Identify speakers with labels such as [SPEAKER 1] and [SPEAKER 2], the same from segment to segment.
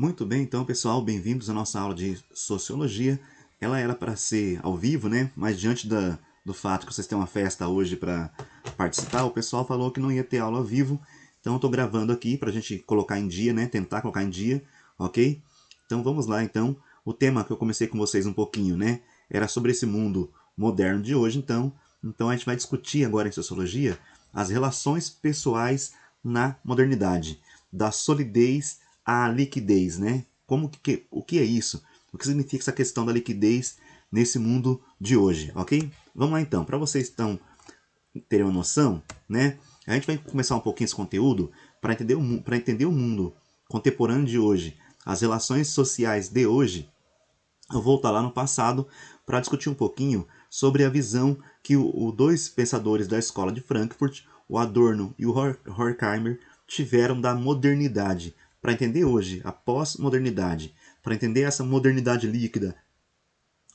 [SPEAKER 1] Muito bem, então, pessoal, bem-vindos à nossa aula de Sociologia. Ela era para ser ao vivo, né? Mas diante do fato que vocês têm uma festa hoje para participar, o pessoal falou que não ia ter aula ao vivo. Então, eu estou gravando aqui para a gente colocar em dia, né? Tentar colocar em dia, ok? Então, vamos lá, então. O tema que eu comecei com vocês um pouquinho, né? Era sobre esse mundo moderno de hoje, então. Então, a gente vai discutir agora em Sociologia as relações pessoais na modernidade, da solidez a liquidez, né? O que é isso? O que significa essa questão da liquidez nesse mundo de hoje, ok? Vamos lá então, para vocês terem uma noção, né? A gente vai começar um pouquinho esse conteúdo para entender o mundo contemporâneo de hoje, as relações sociais de hoje. Eu vou voltar lá no passado para discutir um pouquinho sobre a visão que os dois pensadores da escola de Frankfurt, o Adorno e o Horkheimer, tiveram da modernidade. Para entender hoje a pós-modernidade, para entender essa modernidade líquida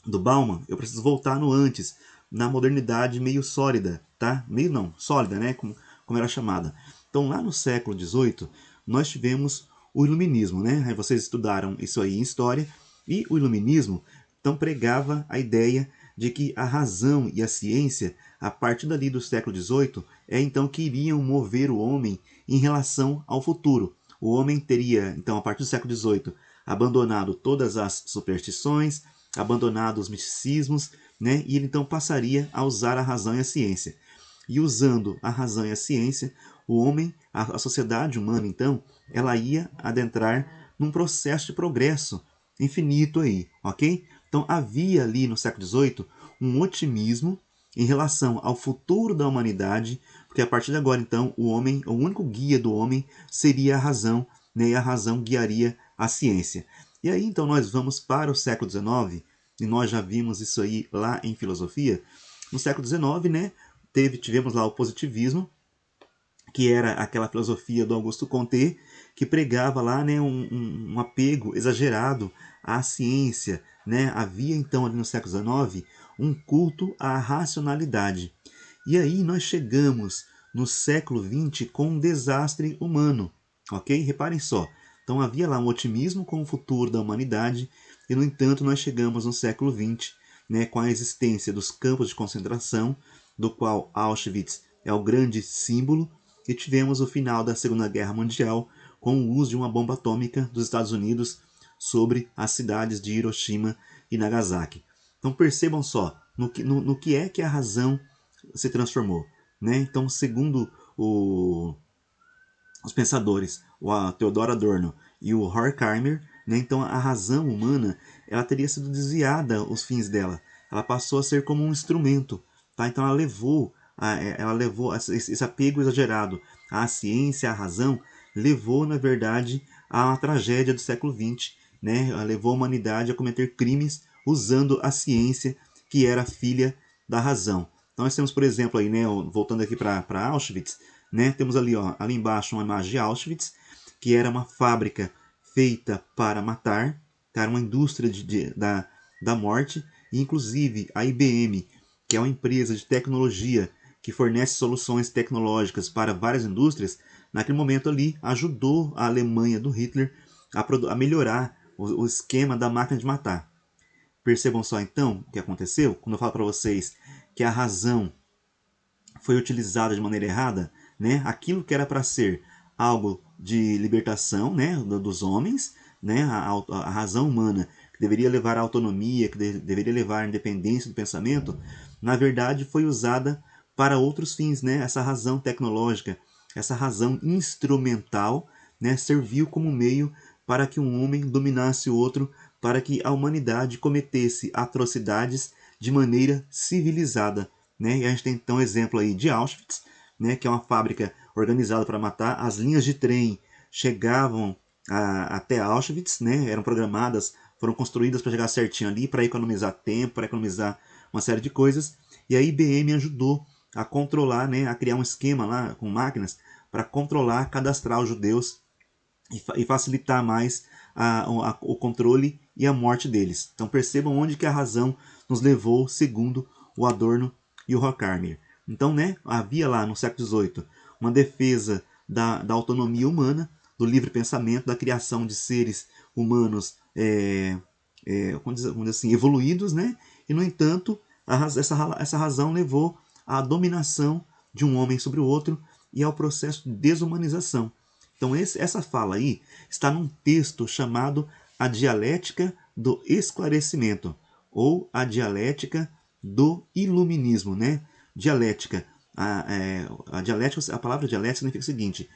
[SPEAKER 1] do Bauman, eu preciso voltar no antes, na modernidade meio sólida, tá? Meio não, sólida, né? Como era chamada. Então, lá no século XVIII, nós tivemos o iluminismo, né? Aí vocês estudaram isso aí em história, e o iluminismo então pregava a ideia de que a razão e a ciência, a partir dali do século XVIII, então que iriam mover o homem em relação ao futuro. O homem teria, então, a partir do século XVIII, abandonado todas as superstições, abandonado os misticismos, né? E ele então passaria a usar a razão e a ciência. E usando a razão e a ciência, o homem, a sociedade humana, então, ela ia adentrar num processo de progresso infinito aí, ok? Então havia ali no século XVIII um otimismo em relação ao futuro da humanidade, porque a partir de agora, então, o homem, o único guia do homem seria a razão, né? E a razão guiaria a ciência. E aí, então, nós vamos para o século XIX, e nós já vimos isso aí lá em filosofia. No século XIX, né, tivemos lá o positivismo, que era aquela filosofia do Augusto Comte, que pregava lá, né, um apego exagerado à ciência. Né? Havia, então, ali no século XIX, um culto à racionalidade. E aí nós chegamos no século XX com um desastre humano. Ok? Reparem só. Então havia lá um otimismo com o futuro da humanidade, e no entanto nós chegamos no século XX, né, com a existência dos campos de concentração, do qual Auschwitz é o grande símbolo, e tivemos o final da Segunda Guerra Mundial com o uso de uma bomba atômica dos Estados Unidos sobre as cidades de Hiroshima e Nagasaki. Então percebam só no que é que a razão se transformou. Né? Então, segundo os pensadores, o Theodor Adorno e o Horkheimer, né, então a razão humana ela teria sido desviada os fins dela. Ela passou a ser como um instrumento. Tá? Então ela levou esse apego exagerado à ciência, à razão, levou, na verdade, a uma tragédia do século XX. Né? Ela levou a humanidade a cometer crimes usando a ciência, que era filha da razão. Então nós temos, por exemplo, aí, né, voltando aqui para Auschwitz, né, temos ali, ali embaixo uma imagem de Auschwitz, que era uma fábrica feita para matar, era uma indústria da morte, e inclusive a IBM, que é uma empresa de tecnologia que fornece soluções tecnológicas para várias indústrias, naquele momento ali ajudou a Alemanha do Hitler a melhorar o esquema da máquina de matar. Percebam só então o que aconteceu quando eu falo para vocês que a razão foi utilizada de maneira errada, né? Aquilo que era para ser algo de libertação, né, dos homens, né, a razão humana que deveria levar à autonomia, que deveria levar à independência do pensamento, na verdade foi usada para outros fins, né? Essa razão tecnológica, essa razão instrumental, né, serviu como meio para que um homem dominasse o outro, para que a humanidade cometesse atrocidades de maneira civilizada. Né? E a gente tem então um exemplo aí de Auschwitz, né, que é uma fábrica organizada para matar. As linhas de trem chegavam até Auschwitz, né, eram programadas, foram construídas para chegar certinho ali, para economizar tempo, para economizar uma série de coisas. E a IBM ajudou a controlar, né, a criar um esquema lá com máquinas para controlar, cadastrar os judeus e facilitar mais o controle e a morte deles. Então percebam onde que a razão nos levou, segundo o Adorno e o Horkheimer. Então, né, havia lá no século XVIII uma defesa da autonomia humana, do livre pensamento, da criação de seres humanos vamos dizer assim, evoluídos, né? E, no entanto, essa razão levou à dominação de um homem sobre o outro e ao processo de desumanização. Então, essa fala aí está num texto chamado A Dialética do Esclarecimento, ou A Dialética do Iluminismo, né? Dialética. A palavra dialética significa o seguinte: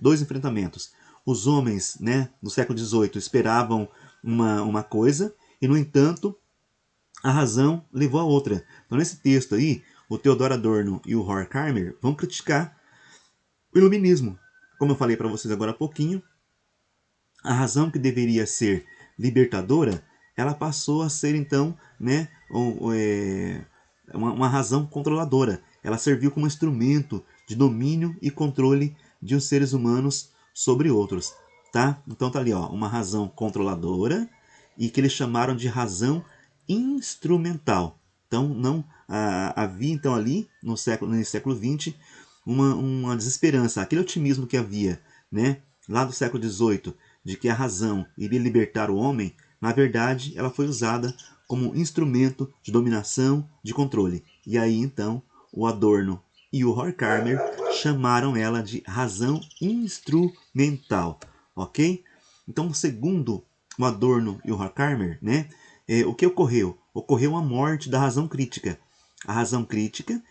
[SPEAKER 1] dois enfrentamentos. Os homens, né, no século XVIII esperavam uma coisa e, no entanto, a razão levou a outra. Então, nesse texto aí, o Theodor Adorno e o Horkheimer vão criticar o iluminismo. Como eu falei para vocês agora há pouquinho, a razão que deveria ser libertadora, ela passou a ser, então, né, uma razão controladora. Ela serviu como instrumento de domínio e controle de os seres humanos sobre outros. Tá? Então tá ali, ó, uma razão controladora e que eles chamaram de razão instrumental. Então não havia então ali no século XX uma desesperança, aquele otimismo que havia, né, lá do século XVIII, de que a razão iria libertar o homem. Na verdade, ela foi usada como instrumento de dominação, de controle. E aí então o Adorno e o Horkheimer chamaram ela de razão instrumental, ok? Então, segundo o Adorno e o Horkheimer, né, o que ocorreu? Ocorreu a morte da razão crítica. A razão crítica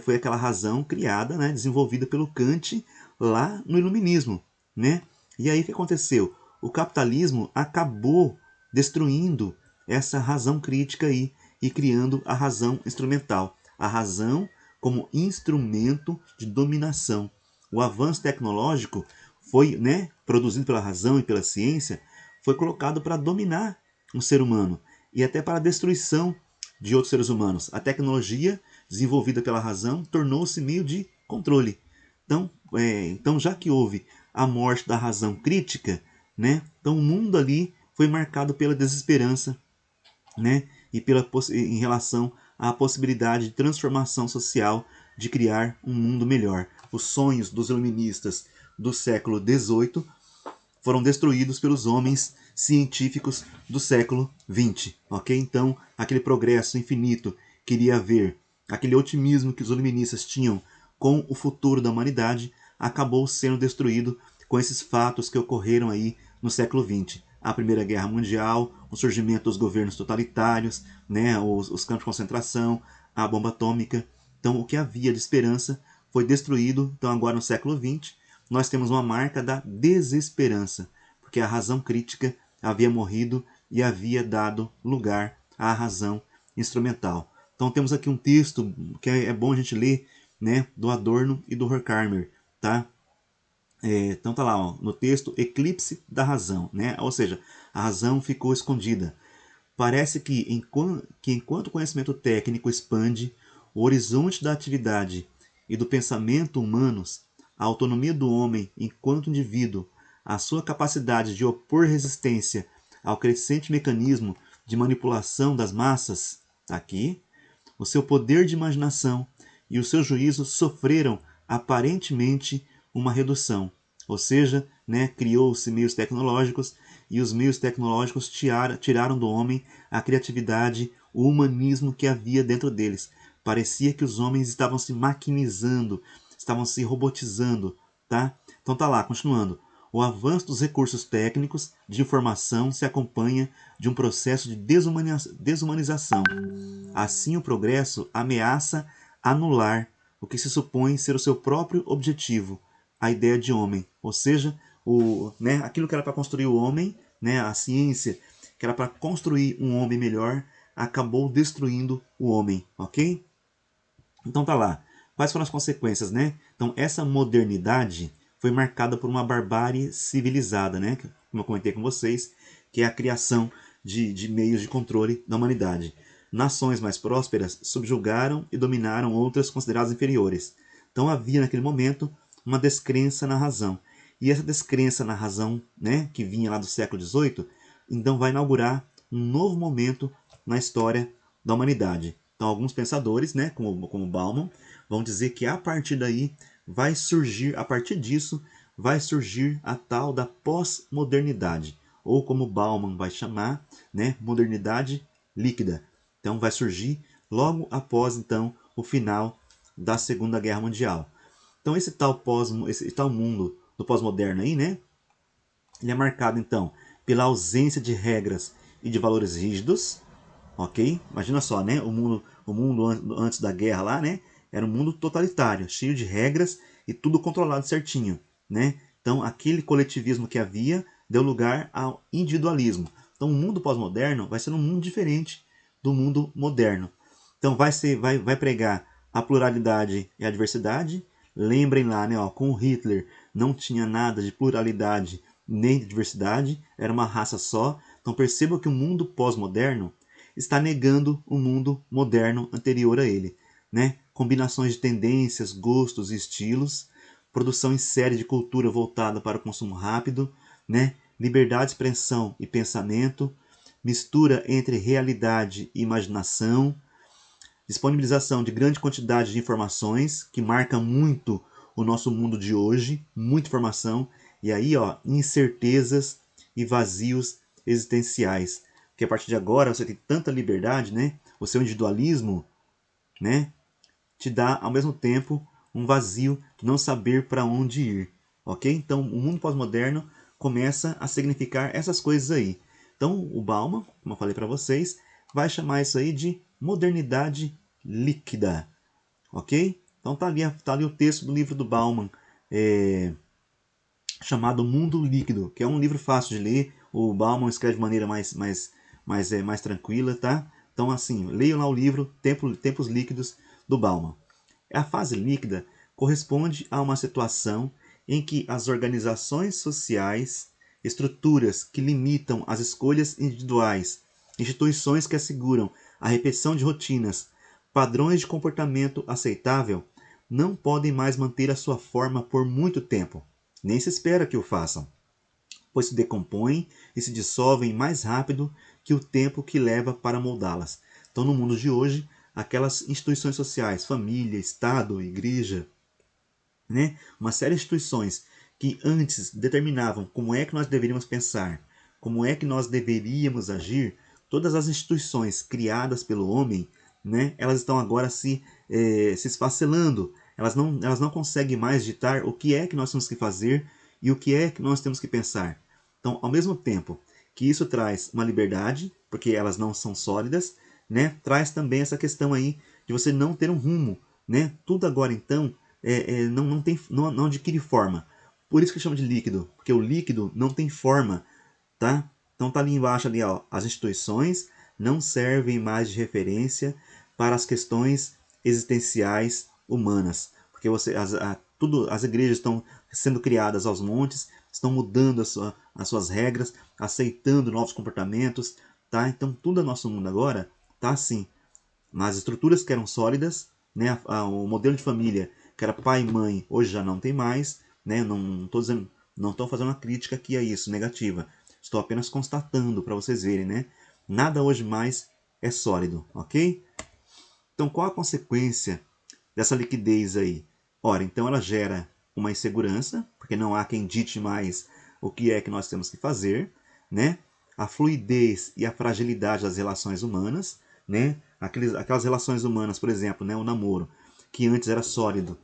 [SPEAKER 1] foi aquela razão criada, né, desenvolvida pelo Kant lá no Iluminismo, né? E aí o que aconteceu? O capitalismo acabou destruindo essa razão crítica aí e criando a razão instrumental. A razão como instrumento de dominação. O avanço tecnológico foi, né, produzido pela razão e pela ciência, foi colocado para dominar um ser humano e até para a destruição de outros seres humanos. A tecnologia desenvolvida pela razão tornou-se meio de controle. Então, já que houve a morte da razão crítica, né, então o mundo ali foi marcado pela desesperança, né, em relação à possibilidade de transformação social, de criar um mundo melhor. Os sonhos dos iluministas do século XVIII foram destruídos pelos homens científicos do século XX. Ok? Então, aquele progresso infinito que iria haver, aquele otimismo que os iluministas tinham com o futuro da humanidade, acabou sendo destruído com esses fatos que ocorreram aí no século XX. A Primeira Guerra Mundial, o surgimento dos governos totalitários, né, os campos de concentração, a bomba atômica. Então, o que havia de esperança foi destruído. Então, agora no século XX, nós temos uma marca da desesperança, porque a razão crítica havia morrido e havia dado lugar à razão instrumental. Então temos aqui um texto que é bom a gente ler, né, do Adorno e do Horkheimer, tá? Então tá lá, ó, no texto Eclipse da Razão, né? Ou seja, a razão ficou escondida. Parece que enquanto o conhecimento técnico expande o horizonte da atividade e do pensamento humanos, a autonomia do homem enquanto indivíduo, a sua capacidade de opor resistência ao crescente mecanismo de manipulação das massas, tá aqui, o seu poder de imaginação e o seu juízo sofreram aparentemente uma redução. Ou seja, né, criou-se meios tecnológicos e os meios tecnológicos tiraram do homem a criatividade, o humanismo que havia dentro deles. Parecia que os homens estavam se maquinizando, estavam se robotizando, tá? Então tá lá, continuando. O avanço dos recursos técnicos de informação se acompanha de um processo de desumanização. Assim, o progresso ameaça anular o que se supõe ser o seu próprio objetivo, a ideia de homem. Ou seja, aquilo que era para construir o homem, né, a ciência, que era para construir um homem melhor, acabou destruindo o homem, ok? Então tá lá. Quais foram as consequências, né? Então essa modernidade foi marcada por uma barbárie civilizada, né? Como eu comentei com vocês, que é a criação de meios de controle da humanidade. Nações mais prósperas subjugaram e dominaram outras consideradas inferiores. Então havia naquele momento uma descrença na razão. E essa descrença na razão, né, que vinha lá do século XVIII, então vai inaugurar um novo momento na história da humanidade. Então alguns pensadores, né, como Bauman, vão dizer que a partir daí vai surgir, a partir disso, vai surgir a tal da pós-modernidade, ou como Bauman vai chamar, né, modernidade líquida. Então vai surgir logo após então o final da Segunda Guerra Mundial. Então esse tal mundo do pós-moderno aí, né, ele é marcado então pela ausência de regras e de valores rígidos, ok? Imagina só, né? O mundo antes da guerra lá, né? Era um mundo totalitário, cheio de regras e tudo controlado certinho, né? Então aquele coletivismo que havia deu lugar ao individualismo. Então o mundo pós-moderno vai ser um mundo diferente do mundo moderno. Então vai pregar a pluralidade e a diversidade. Lembrem lá, né? Ó, com o Hitler não tinha nada de pluralidade nem de diversidade, era uma raça só. Então perceba que o mundo pós-moderno está negando o mundo moderno anterior a ele, né? Combinações de tendências, gostos e estilos, produção em série de cultura voltada para o consumo rápido, né? Liberdade de expressão e pensamento, mistura entre realidade e imaginação, disponibilização de grande quantidade de informações, que marca muito o nosso mundo de hoje, muita informação, e aí, ó, incertezas e vazios existenciais. Porque a partir de agora você tem tanta liberdade, né? O seu individualismo, né, te dá ao mesmo tempo um vazio de não saber para onde ir, ok? Então, o mundo pós-moderno começa a significar essas coisas aí. Então, o Bauman, como eu falei para vocês, vai chamar isso aí de modernidade líquida, ok? Então tá ali o texto do livro do Bauman, chamado Mundo Líquido, que é um livro fácil de ler. O Bauman escreve de maneira mais tranquila, tá? Então, assim, leiam lá o livro Tempos Líquidos do Bauman. A fase líquida corresponde a uma situação em que as organizações sociais, estruturas que limitam as escolhas individuais, instituições que asseguram a repetição de rotinas, padrões de comportamento aceitável, não podem mais manter a sua forma por muito tempo. Nem se espera que o façam, pois se decompõem e se dissolvem mais rápido que o tempo que leva para moldá-las. Então, no mundo de hoje, aquelas instituições sociais, família, Estado, igreja, né? Uma série de instituições que antes determinavam como é que nós deveríamos pensar, como é que nós deveríamos agir, todas as instituições criadas pelo homem, né? Elas estão agora se esfacelando. Elas não conseguem mais ditar o que é que nós temos que fazer e o que é que nós temos que pensar. Então, ao mesmo tempo que isso traz uma liberdade, porque elas não são sólidas, né? Traz também essa questão aí de você não ter um rumo, né? Tudo agora então não adquire forma. Por isso que chama de líquido, porque o líquido não tem forma, tá? Então tá ali embaixo ali, ó, as instituições não servem mais de referência para as questões existenciais humanas, porque as igrejas estão sendo criadas aos montes, estão mudando as suas regras, aceitando novos comportamentos, tá? Então tudo no nosso mundo agora tá assim. Nas estruturas que eram sólidas, né, o modelo de família que era pai e mãe, hoje já não tem mais, né? Não estou dizendo, não estou fazendo uma crítica aqui a isso, negativa. Estou apenas constatando para vocês verem, né? Nada hoje mais é sólido, ok? Então, qual a consequência dessa liquidez aí? Ora, então ela gera uma insegurança, porque não há quem dite mais o que é que nós temos que fazer, né? A fluidez e a fragilidade das relações humanas, né? Aquelas relações humanas, por exemplo, né? O namoro, que antes era sólido,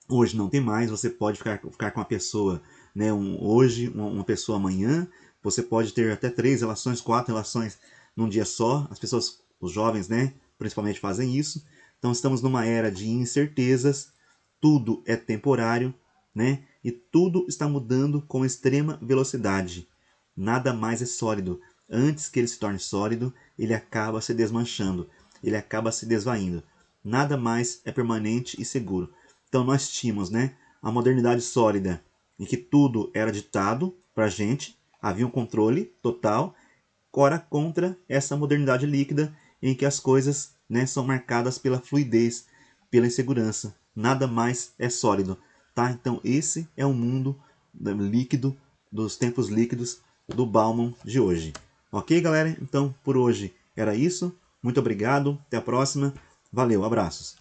[SPEAKER 1] hoje não tem mais. Você pode ficar com uma pessoa, né? Hoje, uma pessoa amanhã. Você pode ter até 3 relações, 4 relações num dia só. As pessoas, os jovens, né? Principalmente fazem isso. Então estamos numa era de incertezas. Tudo é temporário, né? E tudo está mudando com extrema velocidade. Nada mais é sólido. Antes que ele se torne sólido, ele acaba se desmanchando, ele acaba se desvaindo. Nada mais é permanente e seguro. Então nós tínhamos, né, a modernidade sólida, em que tudo era ditado para a gente, havia um controle total, ora contra essa modernidade líquida, em que as coisas, né, são marcadas pela fluidez, pela insegurança. Nada mais é sólido. Tá? Então esse é o mundo líquido, dos tempos líquidos do Bauman de hoje. Ok, galera? Então por hoje era isso. Muito obrigado. Até a próxima. Valeu, abraços.